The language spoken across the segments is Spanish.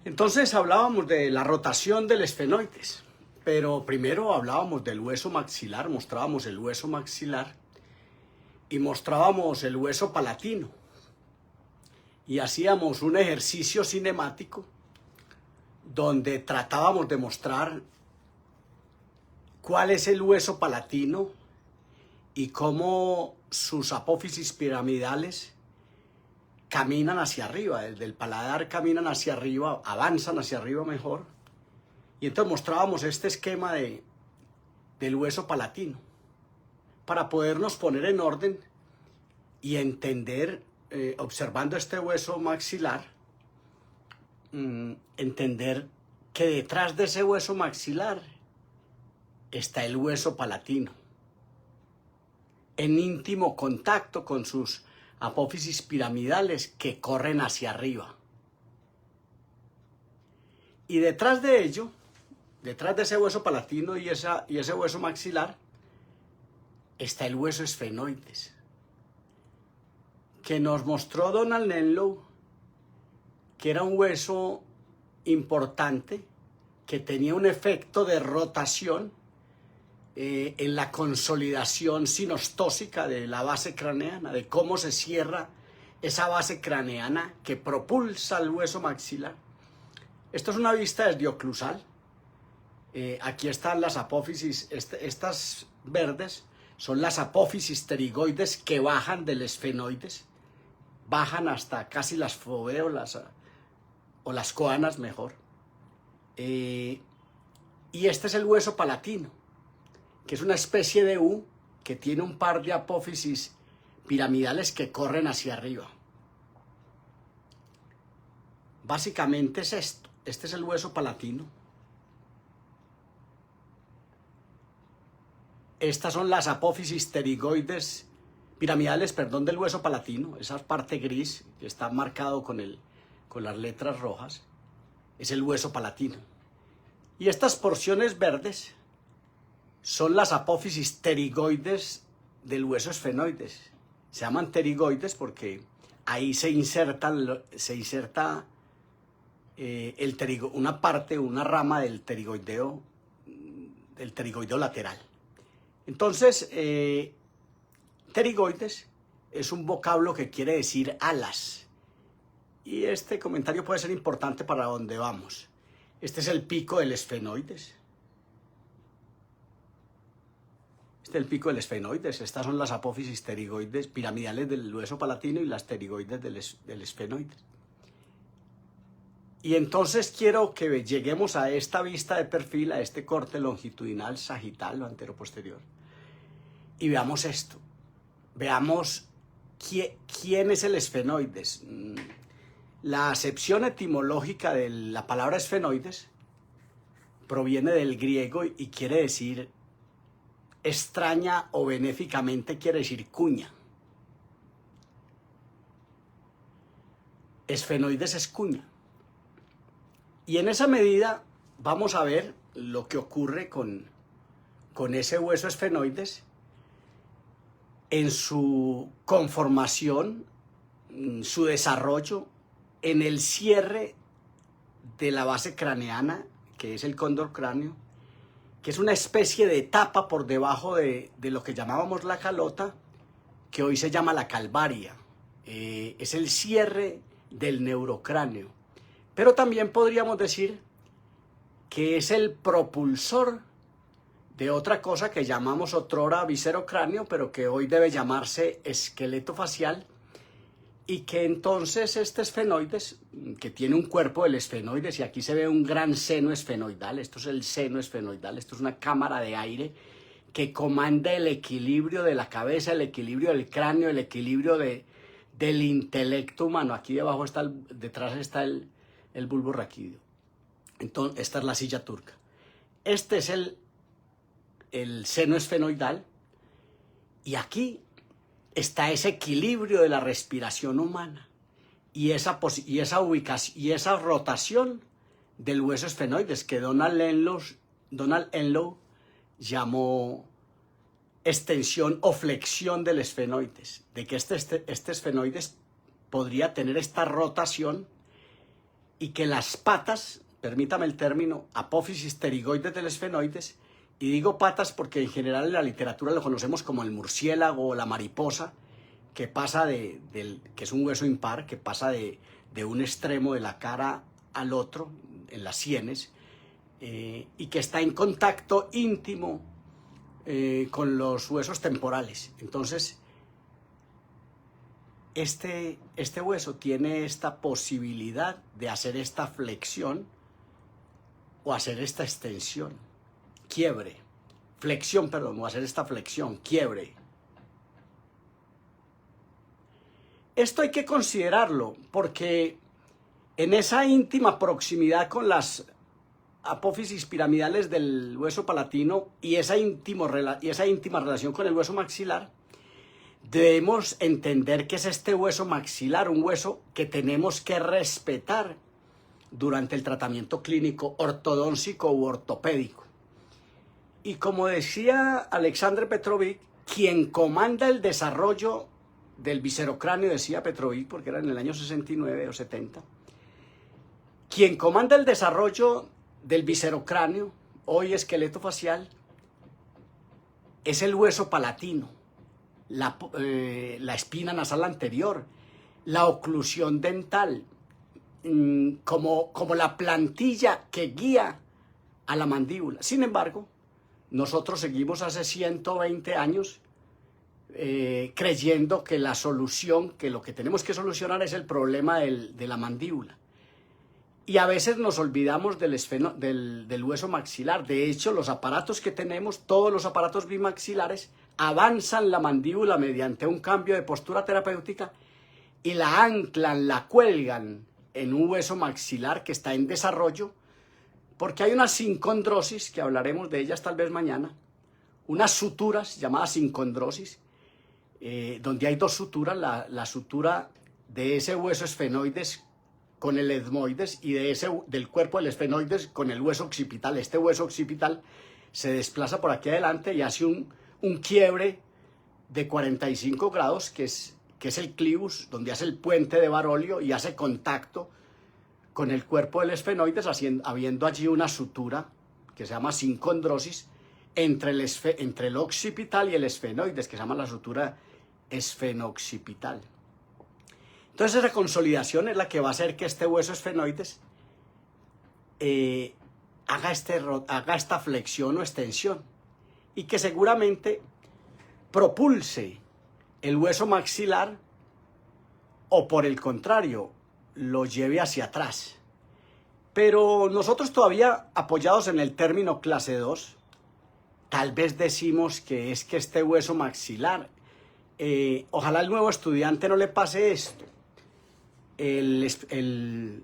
Entonces hablábamos de la rotación del esfenoides, pero primero hablábamos del hueso maxilar, mostrábamos el hueso maxilar y mostrábamos el hueso palatino y hacíamos un ejercicio cinemático donde tratábamos de mostrar cuál es el hueso palatino y cómo sus apófisis piramidales caminan hacia arriba, desde el paladar caminan hacia arriba, avanzan hacia arriba mejor. Y entonces mostrábamos este esquema del hueso palatino para podernos poner en orden y entender, observando este hueso maxilar, entender que detrás de ese hueso maxilar está el hueso palatino, en íntimo contacto con sus apófisis piramidales que corren hacia arriba. Y detrás de ello, detrás de ese hueso palatino y ese hueso maxilar, está el hueso esfenoides, que nos mostró Donald Nenlow, que era un hueso importante, que tenía un efecto de rotación en la consolidación sinostósica de la base craneana, de cómo se cierra esa base craneana que propulsa el hueso maxilar. Esto es una vista desde oclusal. Aquí están las apófisis, estas verdes son las apófisis pterigoides que bajan del esfenoides, bajan hasta casi las foveolas o las coanas mejor. Y este es el hueso palatino, que es una especie de U que tiene un par de apófisis piramidales que corren hacia arriba. Básicamente es esto. Este es el hueso palatino. Estas son las apófisis pterigoides piramidales, perdón, del hueso palatino. Esa parte gris que está marcado con las letras rojas es el hueso palatino. Y estas porciones verdes son las apófisis pterigoides del hueso esfenoides. Se llaman pterigoides porque ahí se inserta una parte, una rama del pterigoideo lateral. Entonces, pterigoides es un vocablo que quiere decir alas. Y este comentario puede ser importante para donde vamos. Este es el pico del esfenoides. Este es el pico del esfenoides. Estas son las apófisis pterigoides piramidales del hueso palatino y las pterigoides del esfenoides. Y entonces quiero que lleguemos a esta vista de perfil, a este corte longitudinal sagital o anteroposterior. Y veamos esto. Veamos quién es el esfenoides. La acepción etimológica de la palabra esfenoides proviene del griego y quiere decir extraña o benéficamente, quiere decir cuña. Esfenoides es cuña. Y en esa medida vamos a ver lo que ocurre con ese hueso esfenoides en su conformación, su desarrollo, en el cierre de la base craneana, que es el cóndor cráneo, que es una especie de tapa por debajo de lo que llamábamos la calota, que hoy se llama la calvaria. Es el cierre del neurocráneo. Pero también podríamos decir que es el propulsor de otra cosa que llamamos otrora viscerocráneo, pero que hoy debe llamarse esqueleto facial, y que entonces este esfenoides, que tiene un cuerpo del esfenoides, y aquí se ve un gran seno esfenoidal, esto es el seno esfenoidal, esto es una cámara de aire que comanda el equilibrio de la cabeza, el equilibrio del cráneo, el equilibrio del intelecto humano. Aquí debajo está, detrás está el bulbo raquídeo. Entonces, esta es la silla turca. Este es el seno esfenoidal, y aquí está ese equilibrio de la respiración humana y esa ubicación y esa rotación del hueso esfenoides que Donald Enlow llamó extensión o flexión del esfenoides, de que este esfenoides podría tener esta rotación y que las patas, permítame el término, apófisis pterigoides del esfenoides, y digo patas porque en general en la literatura lo conocemos como el murciélago o la mariposa, que pasa que es un hueso impar, que pasa de un extremo de la cara al otro, en las sienes, y que está en contacto íntimo con los huesos temporales. Entonces, este hueso tiene esta posibilidad de hacer esta flexión o hacer esta extensión, quiebre, flexión, perdón, o hacer esta flexión, quiebre. Esto hay que considerarlo porque en esa íntima proximidad con las apófisis piramidales del hueso palatino y esa íntima relación con el hueso maxilar, debemos entender que es este hueso maxilar, un hueso que tenemos que respetar durante el tratamiento clínico ortodóntico u ortopédico. Y como decía Alexandre Petrovic, quien comanda el desarrollo del viscerocráneo, decía Petrovic, porque era en el año 69 o 70, quien comanda el desarrollo del viscerocráneo, hoy esqueleto facial, es el hueso palatino, la espina nasal anterior, la oclusión dental, como la plantilla que guía a la mandíbula. Sin embargo, nosotros seguimos hace 120 años creyendo que la solución, que lo que tenemos que solucionar es el problema de la mandíbula. Y a veces nos olvidamos del hueso maxilar. De hecho, los aparatos que tenemos, todos los aparatos bimaxilares, avanzan la mandíbula mediante un cambio de postura terapéutica y la anclan, la cuelgan en un hueso maxilar que está en desarrollo, porque hay una sincondrosis, que hablaremos de ellas tal vez mañana, unas suturas llamadas sincondrosis, donde hay dos suturas, la sutura de ese hueso esfenoides con el etmoides y del cuerpo del esfenoides con el hueso occipital. Este hueso occipital se desplaza por aquí adelante y hace un quiebre de 45 grados, que es el clivus, donde hace el puente de Barolio y hace contacto con el cuerpo del esfenoides, habiendo allí una sutura que se llama sincondrosis entre el occipital y el esfenoides, que se llama la sutura esfenoccipital. Entonces esa consolidación es la que va a hacer que este hueso esfenoides haga esta flexión o extensión y que seguramente propulse el hueso maxilar o por el contrario lo lleve hacia atrás. Pero nosotros todavía apoyados en el término clase 2, tal vez decimos que es que este hueso maxilar, ojalá al nuevo estudiante no le pase esto. El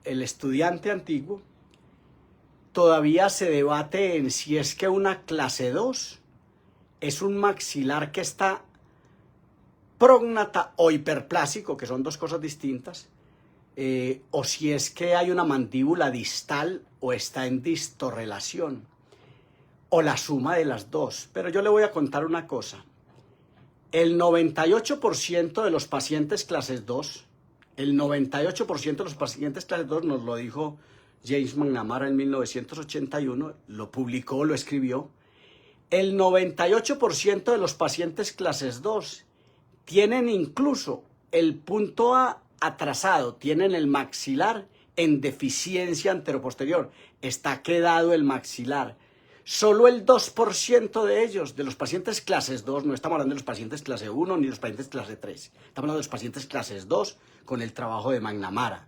estudiante antiguo todavía se debate en si es que una clase 2 es un maxilar que está prógnata o hiperplásico, que son dos cosas distintas, o si es que hay una mandíbula distal o está en distorrelación, o la suma de las dos. Pero yo le voy a contar una cosa. El 98% de los pacientes clases 2, el 98% de los pacientes clase 2, nos lo dijo James McNamara en 1981, lo publicó, lo escribió. El 98% de los pacientes clases 2 tienen incluso el punto A atrasado, tienen el maxilar en deficiencia anteroposterior, está quedado el maxilar. Solo el 2% de ellos, de los pacientes clases 2, no estamos hablando de los pacientes clase 1 ni de los pacientes clase 3, estamos hablando de los pacientes clases 2 con el trabajo de McNamara.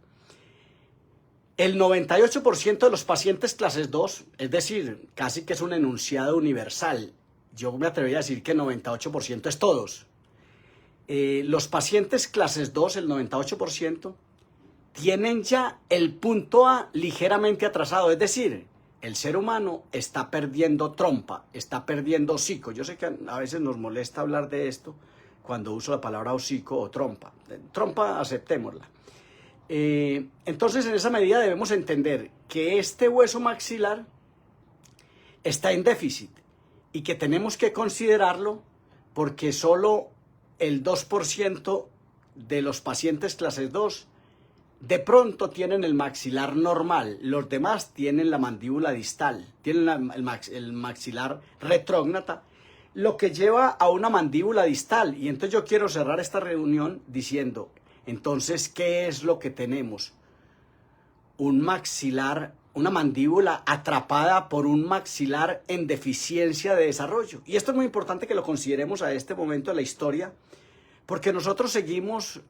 El 98% de los pacientes clases 2, es decir, casi que es un enunciado universal, yo me atrevería a decir que el 98% es todos. Los pacientes clases 2, el 98%, tienen ya el punto A ligeramente atrasado, es decir, el ser humano está perdiendo trompa, está perdiendo hocico. Yo sé que a veces nos molesta hablar de esto cuando uso la palabra hocico o trompa. Trompa, aceptémosla. Entonces, en esa medida debemos entender que este hueso maxilar está en déficit y que tenemos que considerarlo porque solo el 2% de los pacientes clase 2 de pronto tienen el maxilar normal, los demás tienen la mandíbula distal, tienen el maxilar retrógnata, lo que lleva a una mandíbula distal. Y entonces yo quiero cerrar esta reunión diciendo, entonces, ¿qué es lo que tenemos? Un maxilar, una mandíbula atrapada por un maxilar en deficiencia de desarrollo. Y esto es muy importante que lo consideremos a este momento de la historia, porque nosotros seguimos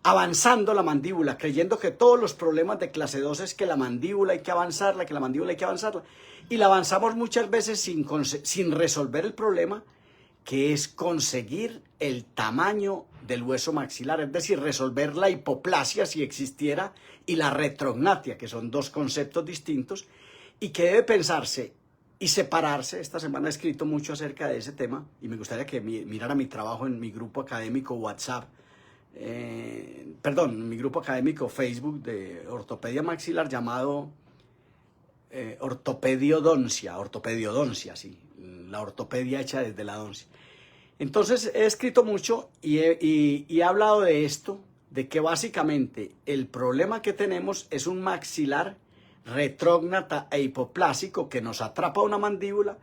avanzando la mandíbula, creyendo que todos los problemas de clase 2 es que la mandíbula hay que avanzarla, que la mandíbula hay que avanzarla. Y la avanzamos muchas veces sin resolver el problema, que es conseguir el tamaño del hueso maxilar, es decir, resolver la hipoplasia si existiera y la retrognatia, que son dos conceptos distintos y que debe pensarse y separarse. Esta semana he escrito mucho acerca de ese tema y me gustaría que mirara mi trabajo en mi grupo académico WhatsApp, mi grupo académico Facebook de ortopedia maxilar llamado ortopediodoncia, sí, la ortopedia hecha desde la doncia. Entonces he escrito mucho y he hablado de esto, de que básicamente el problema que tenemos es un maxilar retrógnata e hipoplásico que nos atrapa una mandíbula,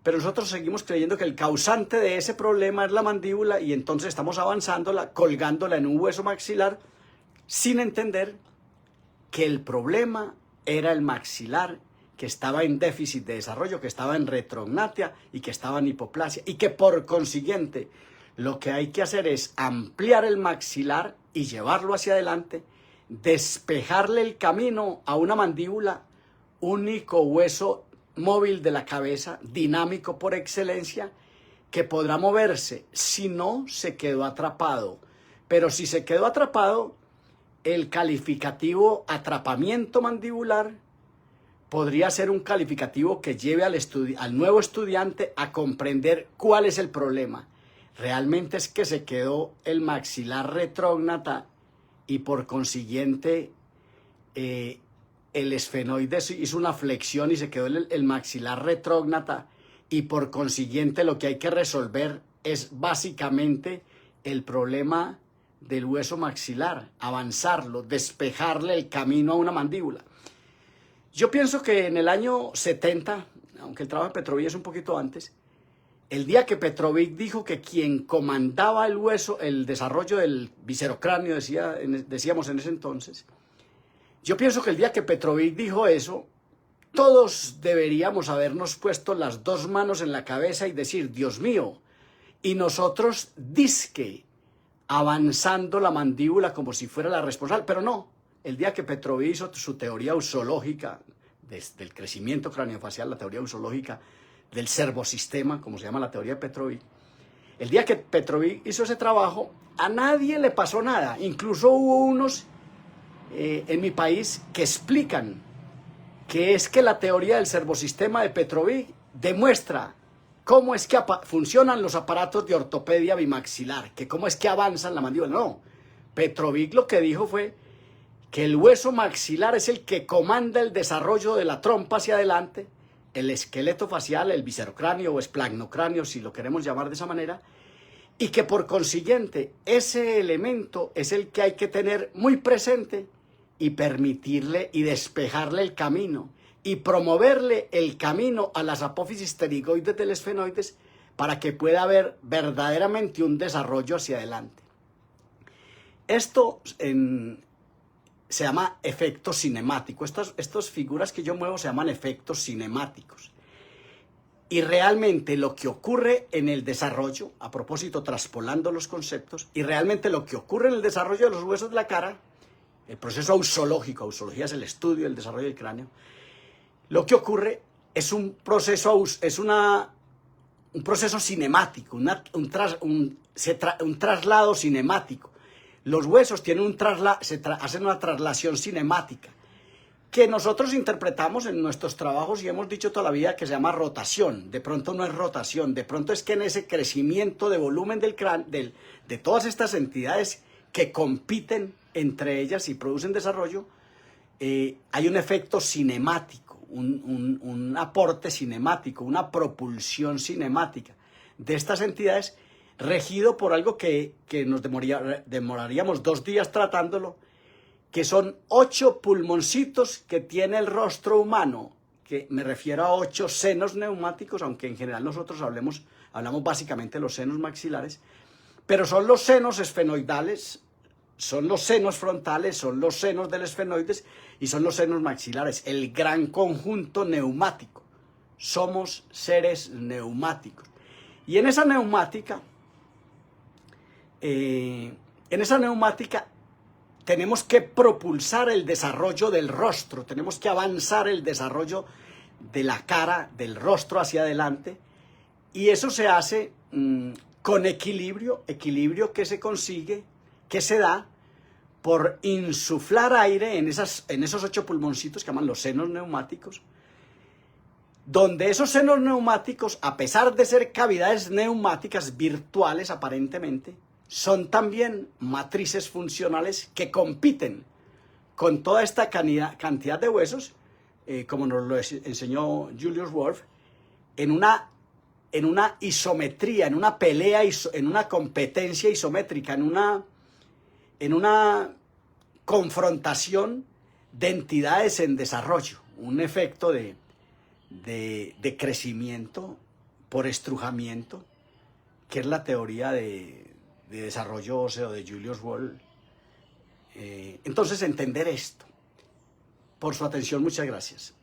pero nosotros seguimos creyendo que el causante de ese problema es la mandíbula y entonces estamos avanzándola, colgándola en un hueso maxilar sin entender que el problema era el maxilar, que estaba en déficit de desarrollo, que estaba en retrognatia y que estaba en hipoplasia, y que por consiguiente lo que hay que hacer es ampliar el maxilar y llevarlo hacia adelante, despejarle el camino a una mandíbula, único hueso móvil de la cabeza, dinámico por excelencia, que podrá moverse si no se quedó atrapado. Pero si se quedó atrapado, el calificativo atrapamiento mandibular podría ser un calificativo que lleve al nuevo estudiante a comprender cuál es el problema. Realmente es que se quedó el maxilar retrógnata y por consiguiente el esfenoide hizo una flexión y se quedó el maxilar retrógnata y por consiguiente lo que hay que resolver es básicamente el problema del hueso maxilar, avanzarlo, despejarle el camino a una mandíbula. Yo pienso que en el año 70, aunque el trabajo de Petrovic es un poquito antes, el día que Petrovic dijo que quien comandaba el hueso, el desarrollo del viscerocráneo, decíamos en ese entonces, yo pienso que el día que Petrovic dijo eso, todos deberíamos habernos puesto las dos manos en la cabeza y decir, Dios mío, y nosotros disque avanzando la mandíbula como si fuera la responsable, pero no. El día que Petrovic hizo su teoría usológica del crecimiento craneofacial, la teoría usológica del servosistema, como se llama la teoría de Petrovic, el día que Petrovic hizo ese trabajo, a nadie le pasó nada. Incluso hubo unos en mi país que explican que es que la teoría del servosistema de Petrovic demuestra cómo es que funcionan los aparatos de ortopedia bimaxilar, que cómo es que avanzan la mandíbula. No, Petrovic lo que dijo fue que el hueso maxilar es el que comanda el desarrollo de la trompa hacia adelante, el esqueleto facial, el viscerocráneo o esplagmocráneo, si lo queremos llamar de esa manera, y que por consiguiente ese elemento es el que hay que tener muy presente y permitirle y despejarle el camino y promoverle el camino a las apófisis pterigoides del esfenoides para que pueda haber verdaderamente un desarrollo hacia adelante. Esto se llama efecto cinemático. Estas figuras que yo muevo se llaman efectos cinemáticos. Y realmente lo que ocurre en el desarrollo, a propósito, traspolando los conceptos, y realmente lo que ocurre en el desarrollo de los huesos de la cara, el proceso ausológico, ausología es el estudio del desarrollo del cráneo, lo que ocurre es un proceso cinemático, un traslado cinemático. Los huesos tienen hacen una traslación cinemática que nosotros interpretamos en nuestros trabajos y hemos dicho toda la vida que se llama rotación. De pronto no es rotación, de pronto es que en ese crecimiento de volumen del cráneo, de todas estas entidades que compiten entre ellas y producen desarrollo, hay un efecto cinemático, un aporte cinemático, una propulsión cinemática de estas entidades, regido por algo que nos demoraríamos 2 días tratándolo, que son 8 pulmoncitos que tiene el rostro humano, que me refiero a 8 senos neumáticos, aunque en general nosotros hablamos básicamente de los senos maxilares, pero son los senos esfenoidales, son los senos frontales, son los senos del esfenoides y son los senos maxilares, el gran conjunto neumático. Somos seres neumáticos. Y en esa neumática tenemos que propulsar el desarrollo del rostro, tenemos que avanzar el desarrollo de la cara, del rostro hacia adelante, y eso se hace con equilibrio que se consigue, que se da por insuflar aire en esos 8 pulmoncitos que llaman los senos neumáticos, donde esos senos neumáticos, a pesar de ser cavidades neumáticas virtuales aparentemente, son también matrices funcionales que compiten con toda esta cantidad de huesos, como nos lo enseñó Julius Wolff, en una isometría, en una pelea, en una competencia isométrica, en una confrontación de entidades en desarrollo, un efecto de crecimiento por estrujamiento, que es la teoría de desarrollo óseo de Julius Wolff. Entonces, entender esto. Por su atención, muchas gracias.